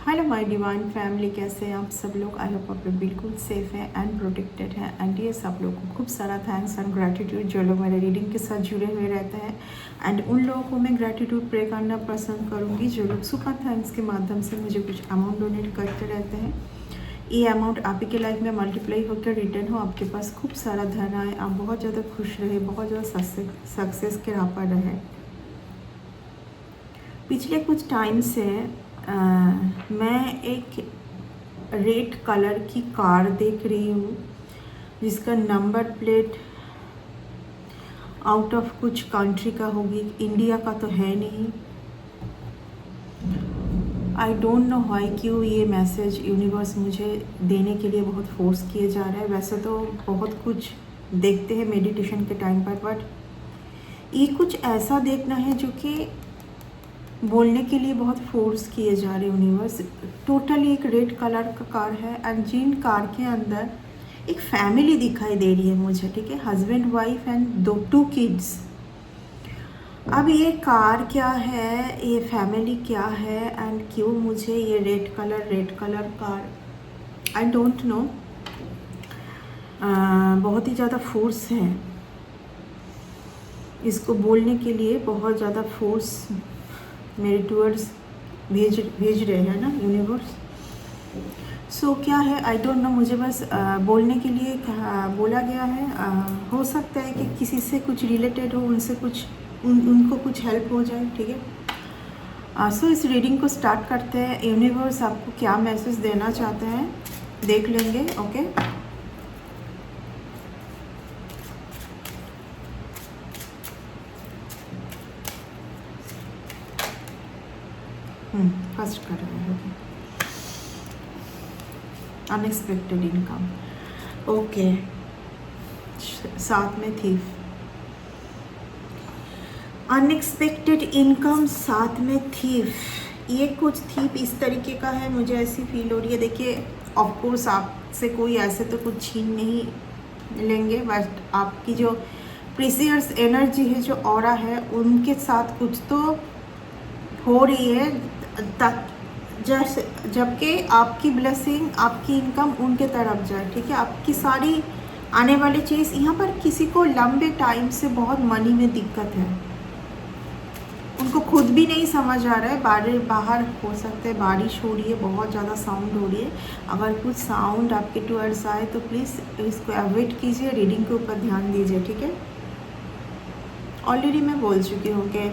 Hello my divine family, कैसे हैं आप सब लोग। आई होप आप लोग बिल्कुल सेफ हैं एंड प्रोटेक्टेड हैं। एंड ये सब लोगों को खूब सारा थैंक्स एंड ग्रैटिट्यूड जो लोग मेरे रीडिंग के साथ जुड़े हुए रहते हैं। एंड उन लोगों को मैं ग्रैटिट्यूड प्रे करना पसंद करूँगी जो लोग सुपर थैंक्स के माध्यम से मुझे कुछ अमाउंट डोनेट करते रहते हैं। ये अमाउंट आप ही के लाइफ में मल्टीप्लाई होकर रिटर्न हो, आपके पास खूब सारा धन आए, आप बहुत ज़्यादा खुश रहे, बहुत ज़्यादा सक्सेस के राह पर रहे। पिछले कुछ टाइम से मैं एक रेड कलर की कार देख रही हूँ जिसका नंबर प्लेट आउट ऑफ कुछ कंट्री का होगी, इंडिया का तो है नहीं। आई डोंट नो व्हाई, क्यों ये मैसेज यूनिवर्स मुझे देने के लिए बहुत फोर्स किए जा रहा है। वैसे तो बहुत कुछ देखते हैं मेडिटेशन के टाइम पर, बट ये कुछ ऐसा देखना है जो कि बोलने के लिए बहुत फोर्स किए जा रहे यूनिवर्स। टोटली एक रेड कलर का कार है एंड जिन कार के अंदर एक फैमिली दिखाई दे रही है मुझे, ठीक है, हस्बैंड वाइफ एंड 2 किड्स। अब ये कार क्या है, ये फैमिली क्या है एंड क्यों मुझे ये red colour car, I don't know. बहुत ही ज़्यादा फोर्स है इसको बोलने के लिए, बहुत ज़्यादा फोर्स मेरे टूवर्ड्स भेज रहे हैं ना यूनिवर्स। सो क्या है आई डोंट नो, मुझे बस बोलने के लिए बोला गया है। हो सकता है कि किसी से कुछ रिलेटेड हो, उनसे कुछ उनको कुछ हेल्प हो जाए, ठीक है। सो इस रीडिंग को स्टार्ट करते हैं। यूनिवर्स आपको क्या मैसेज देना चाहते हैं देख लेंगे, ओके। फर्स्ट कर रहे हैं, ओके। Unexpected income, okay. साथ में थीफ, अनएक्सपेक्टेड इनकम, साथ में थीफ। ये कुछ थीफ इस तरीके का है, मुझे ऐसी फील हो रही है। देखिए, ऑफकोर्स आपसे कोई ऐसे तो कुछ छीन नहीं लेंगे, बट आपकी जो प्रीसियस एनर्जी है, जो ऑरा है, उनके साथ कुछ तो हो रही है, जैसे जबकि आपकी ब्लेसिंग, आपकी इनकम उनके तरफ जाए, ठीक है। आपकी सारी आने वाली चीज़, यहाँ पर किसी को लंबे टाइम से बहुत मनी में दिक्कत है, उनको खुद भी नहीं समझ आ रहा है। बाहर हो सकता है बारिश हो रही है, बहुत ज़्यादा साउंड हो रही है। अगर कुछ साउंड आपके टूवर्ड्स आए तो प्लीज़ इसको अवॉइड कीजिए, रीडिंग के ऊपर ध्यान दीजिए, ठीक है। ऑलरेडी मैं बोल चुकी हूँ कि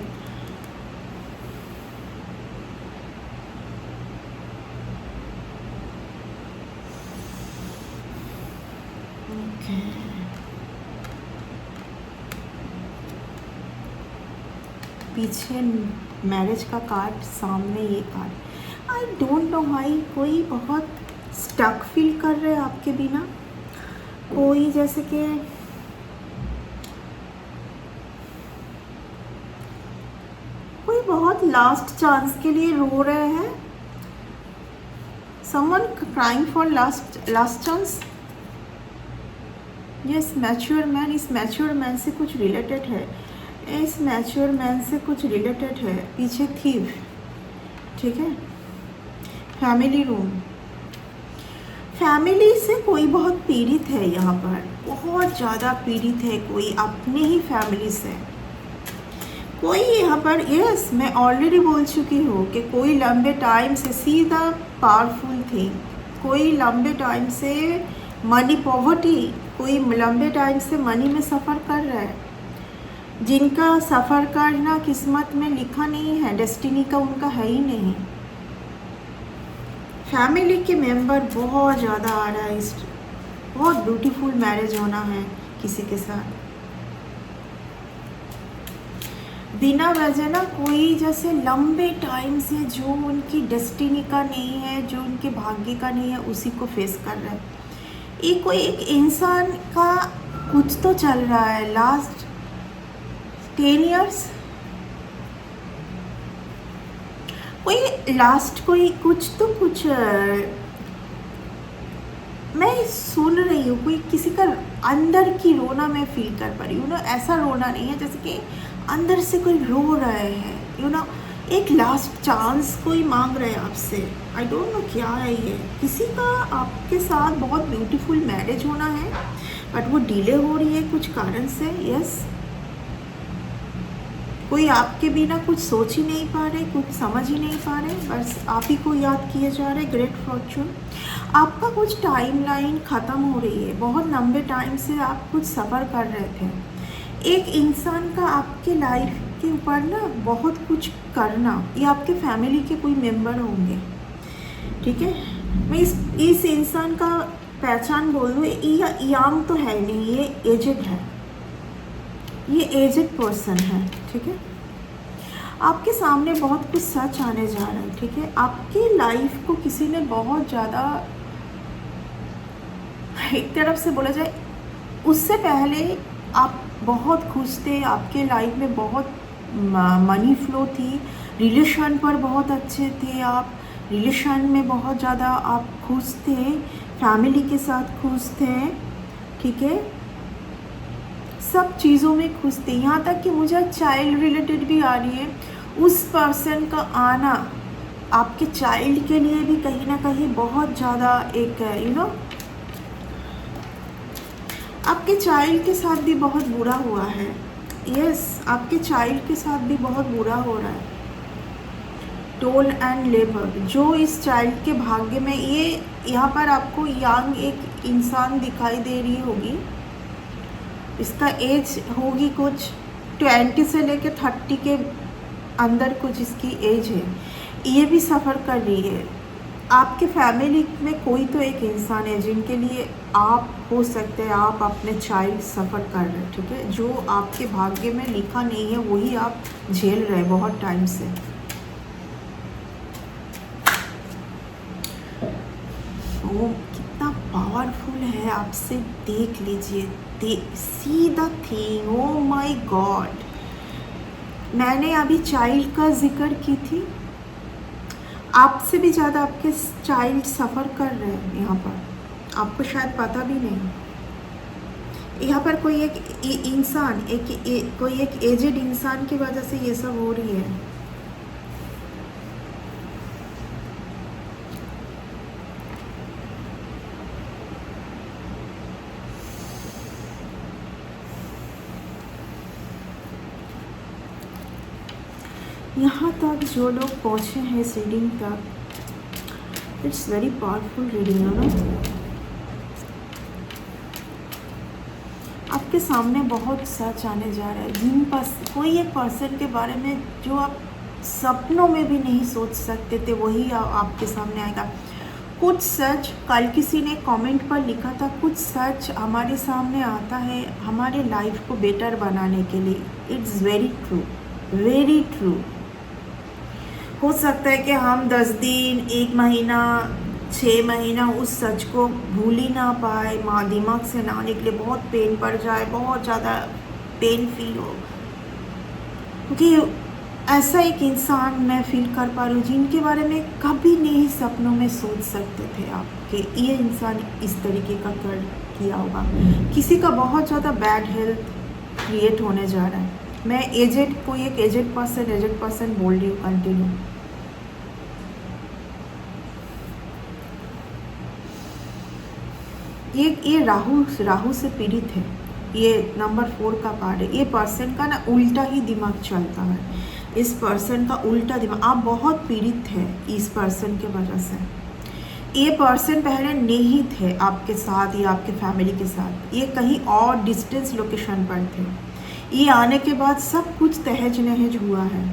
पीछे मैरिज का कार्ड, सामने ये card. I don't know why, कोई बहुत स्टक फील कर रहे हैं आपके बिना, कोई जैसे कि कोई बहुत लास्ट चांस के लिए रो रहे हैं। Someone crying for last chance. Yes, mature man, इस मैच्योर मैन से कुछ रिलेटेड है, इस मैच्योर मैन से कुछ रिलेटेड है। पीछे थीव, ठीक है। फैमिली रूम, फैमिली से कोई बहुत पीड़ित है, यहाँ पर बहुत ज़्यादा पीड़ित है कोई अपने ही फैमिली से। कोई यहाँ पर, यस, मैं ऑलरेडी बोल चुकी हूँ कि कोई लंबे टाइम से, सीधा पावरफुल थिंग, कोई लंबे टाइम से मनी पॉवर्टी, कोई लंबे टाइम से मनी में सफ़र कर रहा है, जिनका सफ़र करना किस्मत में लिखा नहीं है, डेस्टिनी का उनका है ही नहीं। फैमिली के मेंबर बहुत ज़्यादा आ रहा है, इस बहुत ब्यूटीफुल मैरिज होना है किसी के साथ। बिना वजह ना कोई जैसे लंबे टाइम से जो उनकी डेस्टिनी का नहीं है, जो उनके भाग्य का नहीं है, उसी को फेस कर रहा है। ये कोई एक इंसान का कुछ तो चल रहा है लास्ट 10 इयर्स, कोई लास्ट कोई कुछ तो कुछ मैं सुन रही हूँ, कोई किसी का अंदर की रोना मैं फील कर पा रही हूँ ना। ऐसा रोना नहीं है जैसे कि अंदर से कोई रो रहा है, यू नो, एक लास्ट चांस कोई मांग रहे हैं आपसे। आई डोंट नो क्या है ये। किसी का आपके साथ बहुत ब्यूटीफुल मैरिज होना है, बट वो डिले हो रही है कुछ कारण से। यस, कोई आपके बिना कुछ सोच ही नहीं पा रहे, कुछ समझ ही नहीं पा रहे, बस आप ही को याद किए जा रहे। Great Fortune. आपका कुछ टाइमलाइन ख़त्म हो रही है। बहुत लंबे टाइम से आप कुछ सफ़र कर रहे थे। एक इंसान का आपके लाइफ के ऊपर ना बहुत कुछ करना, ये आपके फैमिली के कोई मेंबर होंगे, ठीक है। मैं इस इंसान का पहचान बोल दूँ, ये यंग तो है नहीं, ये एजेड है, ये एजेड पर्सन है, ठीक है। आपके सामने बहुत कुछ सच आने जा रहा है, ठीक है। आपकी लाइफ को किसी ने बहुत ज़्यादा, एक तरफ से बोला जाए, उससे पहले आप बहुत खुश थे, आपके लाइफ में बहुत मनी फ्लो थी, रिलेशन पर बहुत अच्छे थे आप, रिलेशन में बहुत ज़्यादा आप खुश थे, फैमिली के साथ खुश थे, ठीक है, सब चीज़ों में खुश थे। यहाँ तक कि मुझे चाइल्ड रिलेटेड भी आ रही है। उस पर्सन का आना आपके चाइल्ड के लिए भी कहीं ना कहीं बहुत ज़्यादा एक आपके चाइल्ड के साथ भी बहुत बुरा हुआ है। यस, आपके चाइल्ड के साथ भी बहुत बुरा हो रहा है। टोल एंड लेबर, जो इस चाइल्ड के भाग्य में, ये यहाँ पर आपको यंग एक इंसान दिखाई दे रही होगी। इसका एज होगी कुछ 20 से लेके 30 के अंदर कुछ इसकी एज है। ये भी सफ़र कर रही है। आपके फैमिली में कोई तो एक इंसान है जिनके लिए आप हो सकते हैं, आप अपने चाइल्ड सफ़र कर रहे हैं, ठीक है। जो आपके भाग्य में लिखा नहीं है वही आप झेल रहे हैं बहुत टाइम से। वो कितना पावरफुल है, आपसे देख लीजिए, see the thing. Oh my God, मैंने अभी चाइल्ड का जिक्र की थी, आपसे भी ज़्यादा आपके चाइल्ड सफ़र कर रहे हैं यहाँ पर, आपको शायद पता भी नहीं। यहाँ पर कोई एक इंसान, कोई एक एजेड इंसान की वजह से ये सब हो रही है। यहाँ तक जो लोग पहुँचे हैं इस रीडिंग तक, इट्स वेरी पावरफुल रीडिंग है ना। आपके सामने बहुत सच आने जा रहा है। कोई एक पर्सन के बारे में जो आप सपनों में भी नहीं सोच सकते थे, वही आपके सामने आएगा। कुछ सच, कल किसी ने कमेंट पर लिखा था, कुछ सच हमारे सामने आता है हमारे लाइफ को बेटर बनाने के लिए। It's very true, very true. हो सकता है कि हम 10 दिन, 1 महीना, 6 महीना उस सच को भूल ही ना पाए, माँ दिमाग से ना निकले, बहुत पेन पड़ जाए, बहुत ज़्यादा पेन फील हो। क्योंकि ऐसा एक इंसान मैं फील कर पा रही हूँ जिनके बारे में कभी नहीं सपनों में सोच सकते थे आपके, ये इंसान इस तरीके का किया होगा। किसी का बहुत ज़्यादा बैड हेल्थ क्रिएट होने जा रहा है। मैं कोई एक एजेड पर्सन बोल रही हूँ कंटिन्यू। ये राहु से पीड़ित है। ये नंबर 4 का कार्ड है। ये पर्सन का ना उल्टा ही दिमाग चलता है। इस पर्सन का उल्टा दिमाग, आप बहुत पीड़ित है इस पर्सन के वजह से। ये पर्सन पहले नहीं थे आपके साथ या आपके फैमिली के साथ, ये कहीं और डिस्टेंस लोकेशन पर थे। ये आने के बाद सब कुछ तहज नहज हुआ है।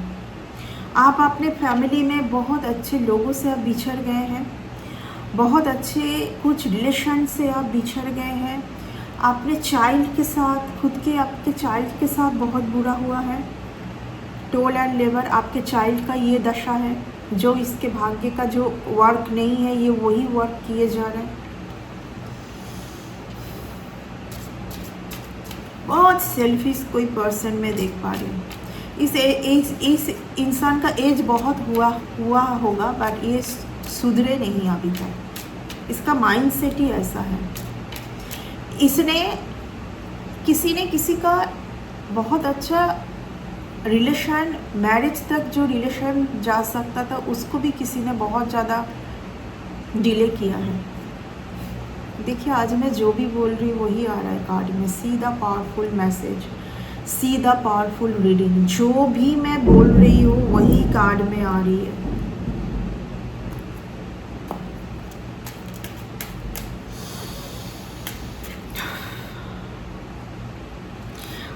आप अपने फैमिली में बहुत अच्छे लोगों से आप बिछड़ गए हैं, बहुत अच्छे कुछ रिलेशन से आप बिछड़ गए हैं। अपने चाइल्ड के साथ, आपके चाइल्ड के साथ बहुत बुरा हुआ है। टोल एंड लेबर, आपके चाइल्ड का ये दशा है। जो इसके भाग्य का जो वर्क नहीं है, ये वही वर्क किए जा रहे हैं। बहुत सेल्फिश कोई पर्सन मैं देख पा रही हूँ। इस इंसान का एज बहुत हुआ होगा, बट ये सुधरे नहीं अभी तक। इसका माइंडसेट ही ऐसा है। किसी ने किसी का बहुत अच्छा रिलेशन, मैरिज तक जो रिलेशन जा सकता था उसको भी किसी ने बहुत ज़्यादा डिले किया है। देखिए आज मैं जो भी बोल रही हूँ वही आ रहा है कार्ड में। See the powerful message, see the powerful reading, जो भी मैं बोल रही हूँ वही कार्ड में आ रही है।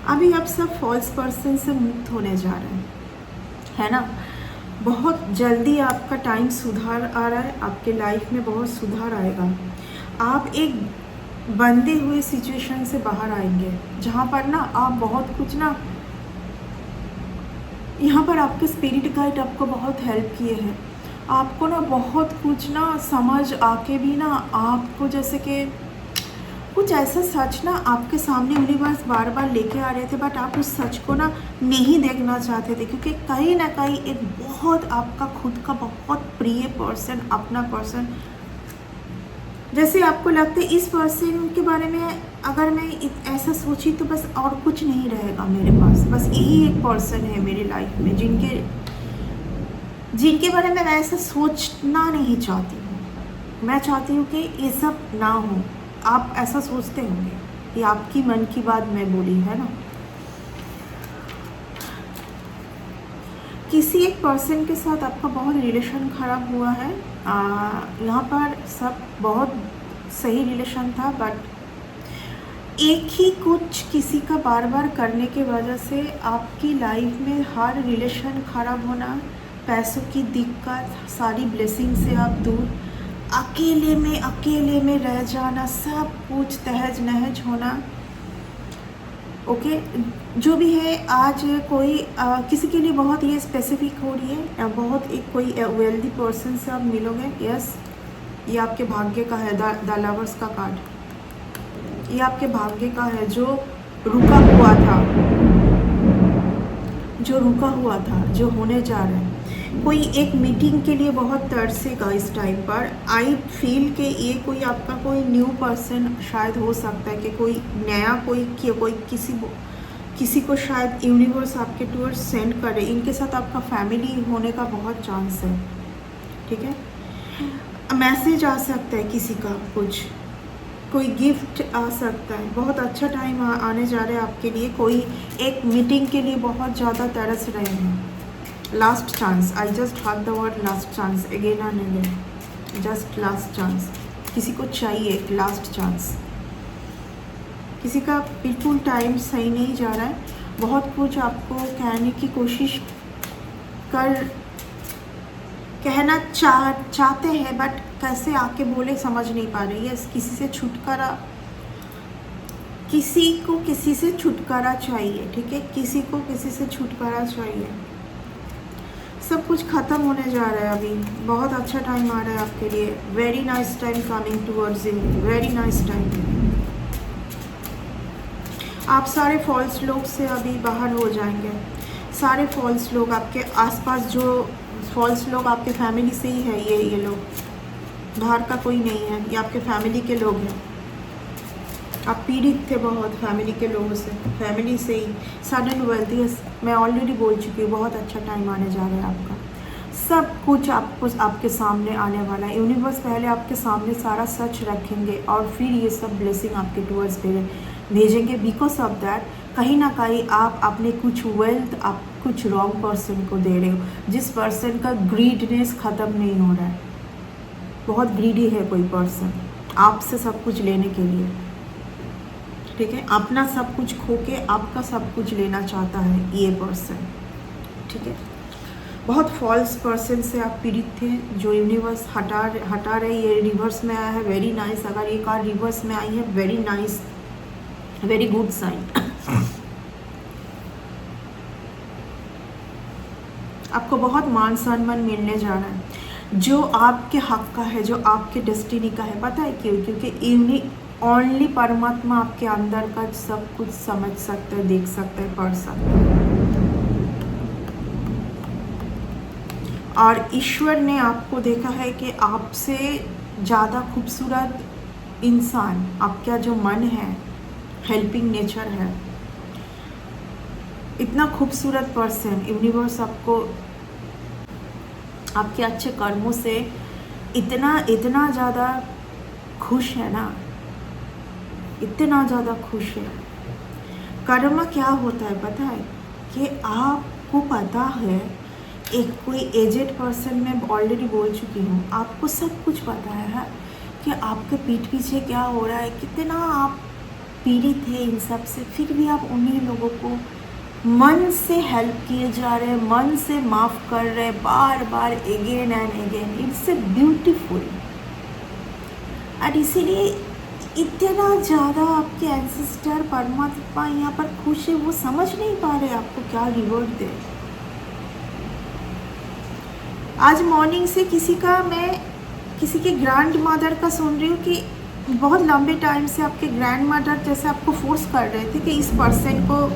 अभी आप सब फॉल्स पर्सन से मुक्त होने जा रहे हैं, है ना। बहुत जल्दी आपका टाइम सुधार आ रहा है, आपके लाइफ में बहुत सुधार आएगा। आप एक बंधे हुए सिचुएशन से बाहर आएंगे जहाँ पर ना आप बहुत कुछ ना, यहाँ पर आपके स्पिरिट गाइड आपको बहुत हेल्प किए हैं। आपको ना बहुत कुछ ना समझ आके भी ना आपको जैसे कि कुछ ऐसा सच ना आपके सामने यूनिवर्स बार बार लेके आ रहे थे, बट आप उस सच को ना नहीं देखना चाहते थे, क्योंकि कहीं ना कहीं एक बहुत आपका खुद का बहुत प्रिय पर्सन, अपना पर्सन, जैसे आपको लगता है इस पर्सन के बारे में अगर मैं ऐसा सोची तो बस और कुछ नहीं रहेगा मेरे पास, बस यही एक पर्सन है मेरी लाइफ में जिनके बारे में मैं ऐसा सोचना नहीं चाहती हूँ। मैं चाहती हूँ कि ये सब ना हो। आप ऐसा सोचते होंगे, ये आपकी मन की बात मैं बोली है ना। किसी एक पर्सन के साथ आपका बहुत रिलेशन ख़राब हुआ है। यहाँ पर सब बहुत सही रिलेशन था, बट एक ही कुछ किसी का बार बार करने की वजह से आपकी लाइफ में हर रिलेशन ख़राब होना, पैसों की दिक्कत, सारी ब्लेसिंग से आप दूर, अकेले में रह जाना, सब कुछ तहज नहज होना। ओके, जो भी है आज कोई किसी के लिए बहुत ये स्पेसिफिक हो रही है, बहुत एक कोई वेल्दी पर्सन से आप मिलोगे। यस, ये आपके भाग्य का है, द लवर्स का कार्ड, ये आपके भाग्य का है। जो रुका हुआ था, जो होने जा रहा है। कोई एक मीटिंग के लिए बहुत तरसेगा इस टाइम पर। आई फील कि ये कोई आपका कोई न्यू पर्सन शायद हो सकता है, कि कोई नया कोई किसी को शायद यूनिवर्स आपके टूवर्ड्स सेंड करे। इनके साथ आपका फैमिली होने का बहुत चांस है, ठीक है। मैसेज आ सकता है किसी का, कोई गिफ्ट आ सकता है। बहुत अच्छा टाइम आने जा रहा है आपके लिए। कोई एक मीटिंग के लिए बहुत ज़्यादा तरस रहे हैं। Last chance, I just had the word last chance again and again, just last chance. किसी को चाहिए लास्ट चांस। किसी का बिल्कुल टाइम सही नहीं जा रहा है। बहुत कुछ आपको कहने की कोशिश कहना चाहते हैं, बट कैसे आके बोले समझ नहीं पा रही है। किसी से छुटकारा चाहिए, ठीक है। किसी को किसी से छुटकारा चाहिए। सब कुछ ख़त्म होने जा रहा है। अभी बहुत अच्छा टाइम आ रहा है आपके लिए। Very nice time coming towards you, very nice time. आप सारे फॉल्स लोग से अभी बाहर हो जाएंगे। सारे फॉल्स लोग आपके आसपास, जो फॉल्स लोग आपके फैमिली से ही है, ये लोग, बाहर का कोई नहीं है, ये आपके फैमिली के लोग हैं। आप पीड़ित थे बहुत फैमिली के लोगों से, फैमिली से ही सडन वेल्थ। मैं ऑलरेडी बोल चुकी हूँ, बहुत अच्छा टाइम आने जा रहा है आपका। सब कुछ आपके सामने आने वाला है। यूनिवर्स पहले आपके सामने सारा सच रखेंगे और फिर ये सब ब्लेसिंग आपके टूवर्ड्स भेजेंगे। बिकॉज ऑफ दैट कहीं ना कहीं आप अपने कुछ वेल्थ आप कुछ रॉन्ग पर्सन को दे रहे हो, जिस पर्सन का ग्रीडनेस ख़त्म नहीं हो रहा है। बहुत ग्रीडी है कोई पर्सन आपसे सब कुछ लेने के लिए, ठीक है। अपना सब कुछ खो के आपका सब कुछ लेना चाहता है ये पर्सन, ठीक है। बहुत फॉल्स पर्सन से आप पीड़ित थे, जो यूनिवर्स हटा रहे। ये रिवर्स में आया है, वेरी नाइस। अगर ये कार्ड रिवर्स में आई है, very nice, very good sign. आपको बहुत मान सम्मान मिलने जा रहा है, जो आपके हक का है, जो आपके डेस्टिनी का है। पता है क्यों? क्योंकि ओनली परमात्मा आपके अंदर का सब कुछ समझ सकता है, देख सकता है, पढ़ सकता है। और ईश्वर ने आपको देखा है कि आपसे ज़्यादा खूबसूरत इंसान, आपका जो मन है, हेल्पिंग नेचर है, इतना खूबसूरत पर्सन, यूनिवर्स आपको आपके अच्छे कर्मों से इतना इतना ज़्यादा खुश है ना, इतना ज़्यादा खुश है। कर्म क्या होता है पता है कि आपको पता है, एक कोई एजेड पर्सन में ऑलरेडी बोल चुकी हूँ, आपको सब कुछ पता है कि आपके पीठ पीछे क्या हो रहा है, कितना आप पीड़ित है इन सब से, फिर भी आप उन्हीं लोगों को मन से हेल्प किए जा रहे हैं, मन से माफ़ कर रहे हैं, बार बार again and again. It's a beautiful. और इसीलिए इतना ज़्यादा आपके एंसेस्टर परमात्मा यहाँ पर खुश है, वो समझ नहीं पा रहे आपको क्या रिवॉर्ड दे। आज मॉर्निंग से मैं किसी के ग्रैंड मदर का सुन रही हूँ कि बहुत लंबे टाइम से आपके ग्रैंड मदर जैसे आपको फोर्स कर रहे थे कि इस पर्सन को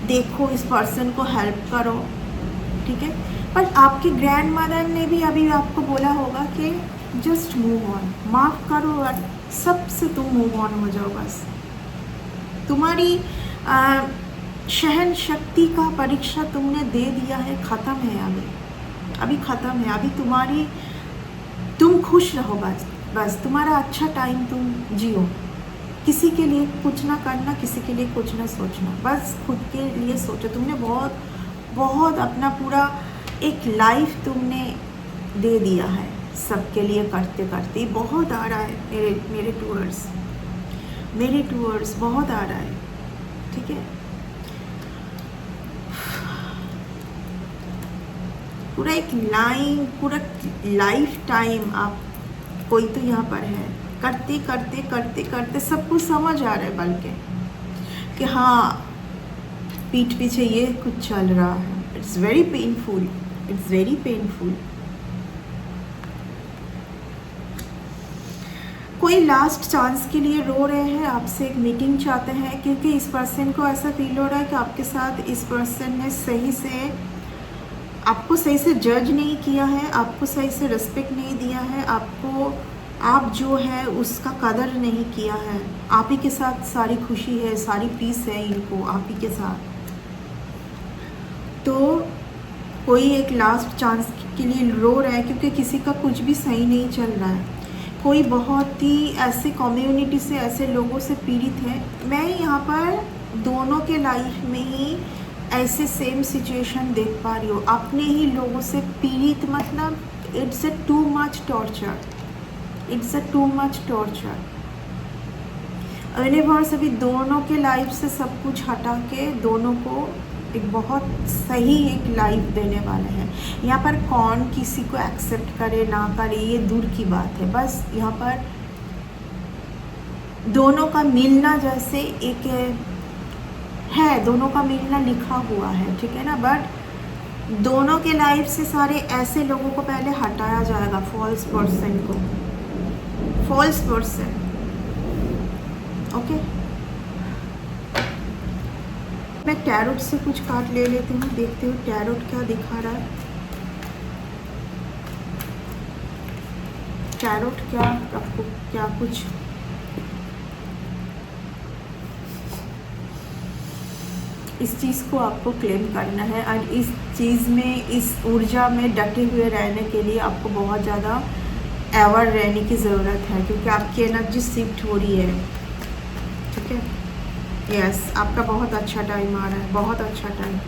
देखो, इस पर्सन को हेल्प करो, ठीक है। पर आपके ग्रैंड मदर ने भी अभी आपको बोला होगा कि जस्ट मूव ऑन, माफ़ करो और सबसे तुम मूव ऑन हो जाओ बस। तुम्हारी सहन शक्ति का परीक्षा तुमने दे दिया है, ख़त्म है अभी ख़त्म है। अभी तुम खुश रहो बस तुम्हारा अच्छा टाइम तुम जियो। किसी के लिए कुछ ना करना, किसी के लिए कुछ ना सोचना, बस खुद के लिए सोचो। तुमने बहुत बहुत अपना पूरा एक लाइफ तुमने दे दिया है सबके लिए करते करते। बहुत आ रहा है मेरे टूअर्स बहुत आ रहा है, ठीक है। पूरा एक पूरा लाइफ टाइम आप कोई तो यहाँ पर है, करते करते करते करते सब कुछ समझ आ रहा है बल्कि कि हाँ पीठ पीछे ये कुछ चल रहा है। It's very painful, it's very painful. कोई लास्ट चांस के लिए रो रहे हैं, आपसे एक मीटिंग चाहते हैं, क्योंकि इस पर्सन को ऐसा फील हो रहा है कि आपके साथ इस पर्सन ने आपको सही से जज नहीं किया है, आपको सही से रिस्पेक्ट नहीं दिया है, आप जो है उसका कदर नहीं किया है। आप ही के साथ सारी खुशी है, सारी पीस है इनको आप ही के साथ। तो कोई एक लास्ट चांस के लिए रो रहा है क्योंकि किसी का कुछ भी सही नहीं चल रहा है। कोई बहुत ही ऐसे कम्युनिटी से, ऐसे लोगों से पीड़ित है। मैं यहाँ पर दोनों के लाइफ में ही ऐसे सेम सिचुएशन देख पा रही हूँ। अपने ही लोगों से पीड़ित, मतलब it's a too much torture, it's a too much torture. Universe अभी दोनों के लाइफ से सब कुछ हटा के दोनों को एक बहुत सही एक लाइफ देने वाले हैं। यहाँ पर कौन किसी को एक्सेप्ट करे ना करे ये दूर की बात है, बस यहाँ पर दोनों का मिलना जैसे एक है, दोनों का मिलना लिखा हुआ है, ठीक है ना। बट दोनों के लाइफ से सारे ऐसे लोगों को पहले हटाया जाएगा, फॉल्स पर्सन को, फॉल्स पर्सन, ओके। मैं टैरोट से कुछ कार्ड ले लेती हूँ, देखती हूँ टैरोट क्या दिखा रहा है। टैरोट क्या आपको क्या कुछ इस चीज़ को आपको क्लेम करना है, और इस चीज़ में, इस ऊर्जा में डटे हुए रहने के लिए आपको बहुत ज़्यादा एवर रहने की ज़रूरत है, क्योंकि आपकी एनर्जी शिफ्ट हो रही है, ठीक है। यस, आपका बहुत अच्छा टाइम आ रहा है, बहुत अच्छा टाइम।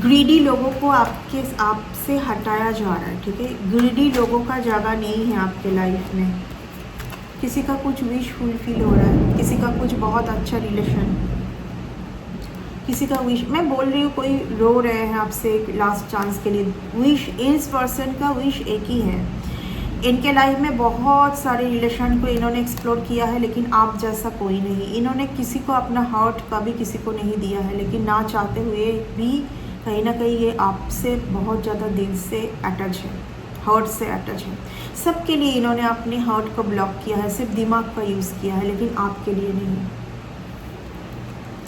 ग्रीडी लोगों को आपसे हटाया जा रहा है, ठीक है। ग्रीडी लोगों का जगह नहीं है आपके लाइफ में। किसी का कुछ विश फुलफिल हो रहा है, किसी का कुछ बहुत अच्छा रिलेशन, किसी का विश, मैं बोल रही हूँ कोई रो रहे हैं आपसे एक लास्ट चांस के लिए। विश, इस पर्सन का विश एक ही है। इनके लाइफ में बहुत सारे रिलेशन को इन्होंने एक्सप्लोर किया है, लेकिन आप जैसा कोई नहीं। इन्होंने किसी को अपना हार्ट कभी किसी को नहीं दिया है, लेकिन ना चाहते हुए भी कहीं ना कहीं ये आपसे बहुत ज़्यादा दिल से अटैच है, हार्ट से अटैच है। सबके लिए इन्होंने अपने हार्ट को ब्लॉक किया है, सिर्फ दिमाग का यूज़ किया है, लेकिन आपके लिए नहीं।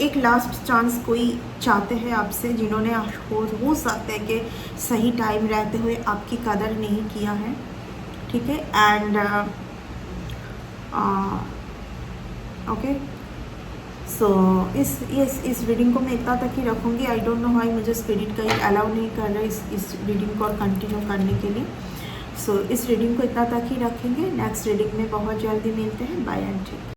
एक लास्ट चांस कोई चाहते हैं आपसे, जिन्होंने हो सकता है कि सही टाइम रहते हुए आपकी कदर नहीं किया है, ठीक है। एंड ओके, सो इस रीडिंग को मैं इतना तक ही रखूँगी। आई डोंट नो व्हाई मुझे स्पिरिट कहीं अलाउ नहीं कर रहा है इस रीडिंग को और कंटिन्यू करने के लिए। सो इस रीडिंग को इतना तक ही रखेंगे। नेक्स्ट रीडिंग में बहुत जल्दी मिलते हैं। Bye and take.